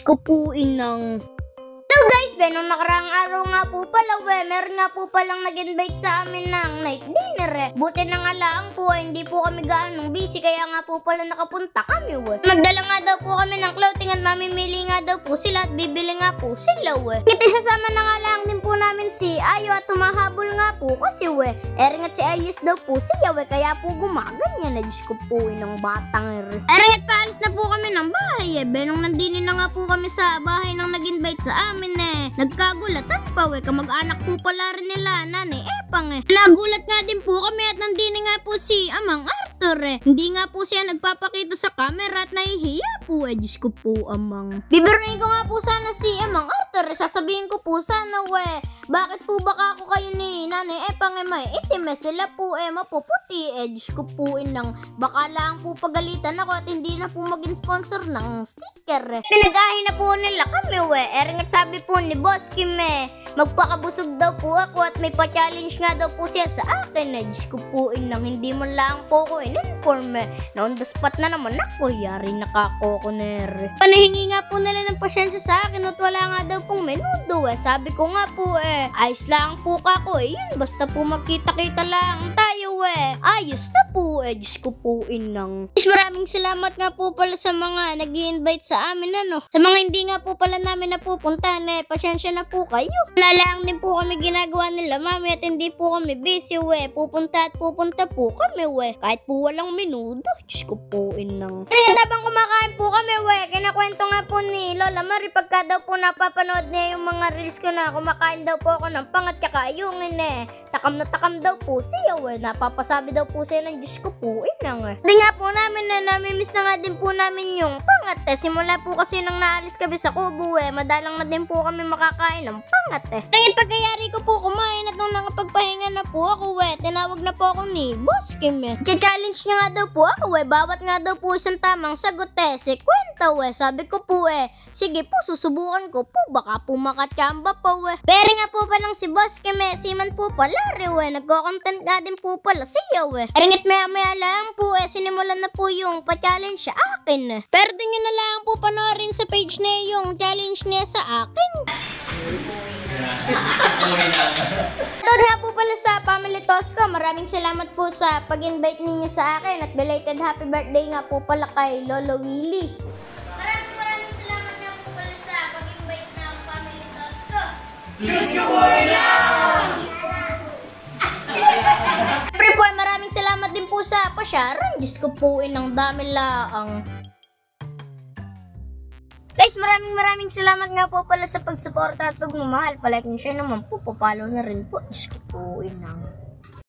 Diyos ko po inang. Hello guys, nung nakaraang araw nga po pala, meron nga po palang nag-invite sa amin ng night dinner Buti na nga lang po, hindi po kami gaanong busy, kaya nga po pala nakapunta kami Magdala nga daw po kami ng clothing at mamimili nga daw po sila at bibili nga po sila Kita sasama na nga lang din po namin si Ayo at tumahabol nga po kasi eringat si Ayos daw po siya kaya po gumaganyan na Diyos ko po inang batang Eringat paalis na po kami ng bahay Nung nandini na nga po kami sa bahay nang nag-invite sa amin nagkagulatan pa kamag-anak po pala rin nila Nanay Epang Nagulat nga din po kami at nandini nga po si Amang Arthur Hindi nga po siya nagpapakita sa camera at nahihiya po Diyos ko po Amang Bibiruin ko nga po sana si Amang Arthur sasabihin ko po sana bakit po baka ako kayo ni Nanay Epang may itim sila po mapuputi Diyos ko po inang baka lang po pagalitan ako at hindi na po maging sponsor ng sticker Pinag-ahin na po nila kami Eringat sabi po ni Boss Kim magpakabusog daw po ako at may pa-challenge nga daw po siya sa akin Diyos ko po inang hindi mo lang po ko in-inform na on the spot na naman ako yari nakakokoner Panahingi nga po nila ng pasyensya sa akin at wala nga daw pong menudo sabi ko nga po ayos lang po kako yun basta po magkita-kita lang tayo ayos na po Diyos ko po inang Maraming salamat nga po pala sa mga nag-i-invite sa amin sa mga hindi nga po pala namin napupuntahan pasyensya na po kayo Lalang din po kami ginagawa nila mami at hindi po kami busy pupunta at pupunta po kami kahit po walang menudo Diyos ko po inang habang kumakain po kami kinakwento nga po ni Lola Marie pagka daw po napapanood niya yung mga reels ko na kumakain daw po ako ng pangat tsaka ayungin takam na takam daw po siya napapasabi daw po siya ng Diyos ko po inang Hindi nga po namin namimiss na nga din po namin yung pangat simula po kasi nang naalis kami sa Kubo madalang na din po kami makakain ng pangat Ngayon pagkayari ko po kumain at nung nakapagpahinga na po ako tinawag na po ako ni Boss Kim challenge niya nga daw po ako bawat nga daw po isang tamang sagot si kwenta sabi ko po sige po susubukan ko po baka po makachamba pa Pero nga po palang si Boss Kim siman po pala nagko-content nga din po pala siya Eringat maya lang po sinimulan na po yung pa-challenge sa akin pero din nyo na lang po panoorin sa page na yung challenge niya sa akin Ito nga po pala sa Family Tosco maraming salamat po sa pag-invite ninyo sa akin at belated happy birthday nga po pala kay Lolo Willie Maraming salamat nga po pala sa pag-invite ng Family Tosco Siyempre po maraming salamat din po sa pasyaran Diyos ko po inang dami laang Guys, maraming salamat nga po pala sa pagsuporta at pagmamahal. Palike and share naman po, papalo na rin po. Diyos ko po inang